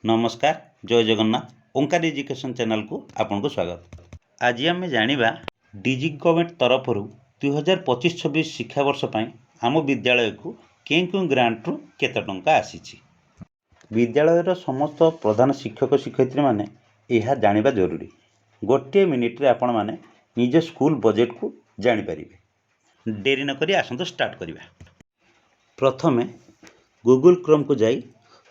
नमस्कार जय जगन्नाथ ओंकार education channel को आपन को स्वागत। आज आम जाना डीजी गवर्नमेंट तरफ 2025-26 शिक्षावर्ष आम विद्यालय को क्यों ग्रांट रु केते टंका आसी। विद्यालय समस्त प्रधान शिक्षक शिक्षयित्री माने यह जानिबा जरूरी। गोटे मिनिट रे आपण माने निज स्कूल बजेट को जानि परिबे। देरी न करी आसंतो स्टार्ट करिबा। प्रथमे गूगल क्रोम को जाई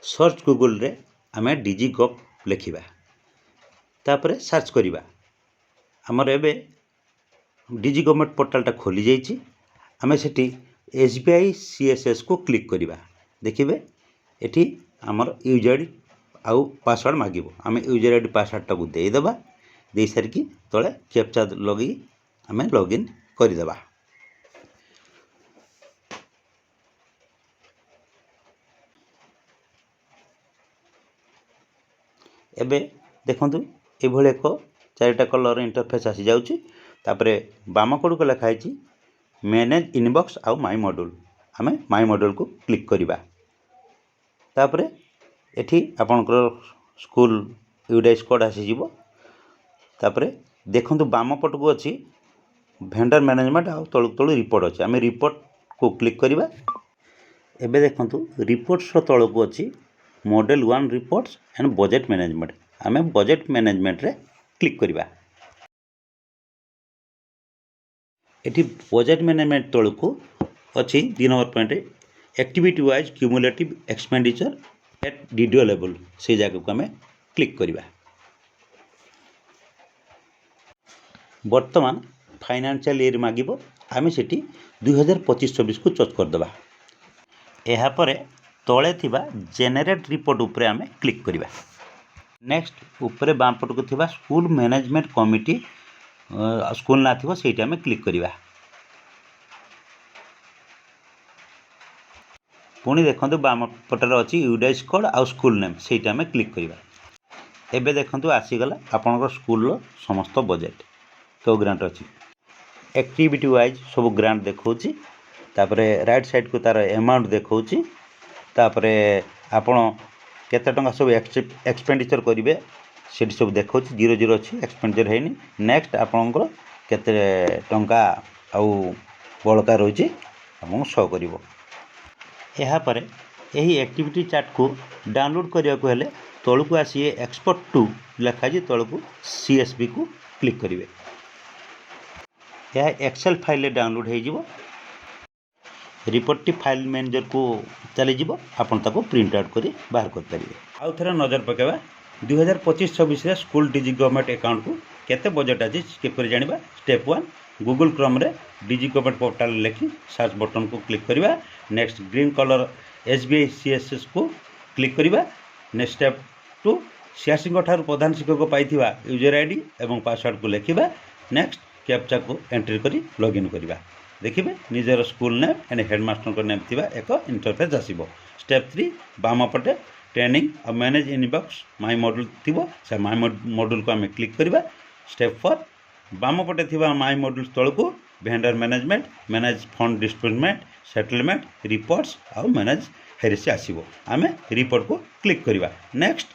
सर्च गूगल रे आमे डीजी गव लिखा तापर सर्च करिबा। हमर एबे डीजी गवर्नमेंट पोर्टलटा खोली जाइए। आमे सेठी एसबीआई सीएसएस को क्लिक करिबा। देखिबे एठी हमर यूजर आईडी आउ पासवर्ड मागिबो। आमे यूजर आईडी पासवर्ड टाको देई देबा। देई सारकी तळे कैप्चा लगी आमे लॉगिन करि देबा। एबे देखंतु एभले एक चारिटा कलर इंटरफेस आसी जाउची। तापरे बाम कोड को लिखा है मैनेज इनबॉक्स आउ माय मॉड्यूल। आमे माय मॉड्यूल को क्लिक करिबा। तापरे एठी आपनकर स्कूल यूडाइस कोड आसी जिवो। तापरे देखंतु बाम पट को अछि वेंडर मैनेजमेंट आउ तळु तळु रिपोर्ट अछि। आमे रिपोर्ट को क्लिक करिबा। एबे देखंतु रिपोर्ट्स रो तळु को अछि model 1 reports and budget management. आमे बजेट मैनेजमेंट रे क्लिक करिबा। एठी बजेट मैनेजमेंट तळु को अछि 2 number point activity wise cumulative expenditure at DDO level. से जगह को आमे क्लिक करिबा। वर्तमान फाइनेंशियल ईयर मागिबो। आमे सेठी 2025-26 को चॉइस कर देबा। एहा परे तळे थिबा जेनेरेट रिपोर्ट उपरे आमे क्लिक करिबा। नेक्स्ट उपरे बाम पट को थिबा स्कूल मैनेजमेंट कमिटी स्कूल ना थिबो सेठी आमे क्लिक करिबा। पुणी देखंतु बाम पटर अछि यूडाइस कोड आ स्कूल नेम सेठी आमे क्लिक करिबा। एबे देखंतु आसी गला आपनकर स्कूल रो समस्त बजेट को ग्रांट अछि। एक्टिविटी वाइज सब ग्रांट देखौची। तापरे राइट साइड को तार अमाउंट देखौची। तापरे आपण केते टंका सब एक्सपेंडिचर करिवे सेठी सब देखौची। 00 अछि एक्सपेंडिचर हेनी। नेक्स्ट आपनकर केते टंका आउ बळका रहिची हम शो करिवो। एहा परे एही एक्टिविटी चार्ट को डाउनलोड करिया को हेले तळु को आसी एक्सपोर्ट टू लिखा जी तळु को सीएसवी को क्लिक करिवे। यह एक्सेल फाइल रे डाउनलोड हे जिवो। रिपोर्ट टी फाइल मैनेजर को चली जिवो। आपण ताको प्रिंट आउट करी बाहर कर परिबे। आउ थरा नजर पकेबा 2025-26 रे स्कूल डीजी गवर्नमेंट अकाउंट को केते बजेट अछि केपर जानिबा। स्टेप 1 गूगल क्रोम रे डीजी गवर्नमेंट पोर्टल लेखि सर्च बटन को क्लिक करिबा। Next green colour SBI CSS को क्लिक करिबा। नेक्स्ट स्टेप 2 सीआरसी ठार प्रधान शिक्षक पाइथिबा यूजर आईडी एवं पासवर्ड को लेखिबा। नेक्स्ट कैप्चा को एंट्री करी लॉगिन करिबा। देखिबे निजर स्कूल नेम एंड हेडमास्टर को नेम थिबा एक इंटरफेस आसीबो। स्टेप 3 बाम पटे ट्रेनिंग और मैनेज इनबॉक्स माय मॉड्यूल थिबो। से माय मॉड्यूल को हमें क्लिक करिबा। स्टेप 4 बाम पटे थिबा माय मॉड्यूल तळ को vendor management manage fund distributement settlement reports और मैनेज हेरिस आसीबो। आमे रिपोर्ट को क्लिक करिबा। नेक्स्ट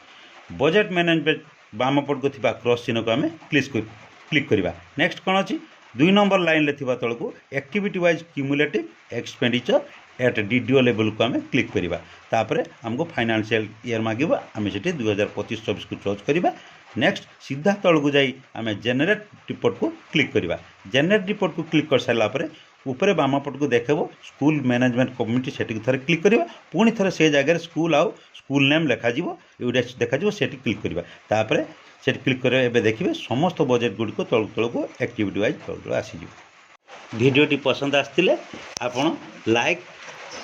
बजेट मैनेजमेंट बाम पट को थिबा क्रॉस चिन्ह को हमें क्लिक करिबा। नेक्स्ट कोन अछि 2 नंबर लाइन ले थिबा तळ को activity wise cumulative expenditure at DDO level को हमें क्लिक करिबा। तापरे हमको फाइनेंशियल ईयर मागिबा। आमे सेठी 2025-26 को चॉइस करिबा। नेक्स्ट सीधा तळ को जाई आमे जेनरेट रिपोर्ट को क्लिक करिबा। जेनरेट रिपोर्ट को क्लिक कर सारला परे ऊपर बाम पट को देखबो स्कूल मैनेजमेंट कमिटी सेठी थरे क्लिक करिबा। पुणी थरे से जगह स्कूल आउ स्कूल नेम लिखा जिवो यूडाइस देखा जिवो सेठी क्लिक करिबा। तापरे सेठी क्लिक करे एबे देखिबे समस्त बजेट गुडी को तळ तळ को एक्टिविटी वाइज तळ आसी जिवो। वीडियोटी पसंद आस्तिले आपण लाइक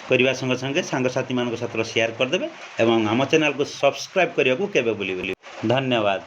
करने संगे संगे सांगसाथी मान सहित शेयर करदे एवं आम चैनल को सब्सक्राइब करने को केबे भूलिबेनि। धन्यवाद।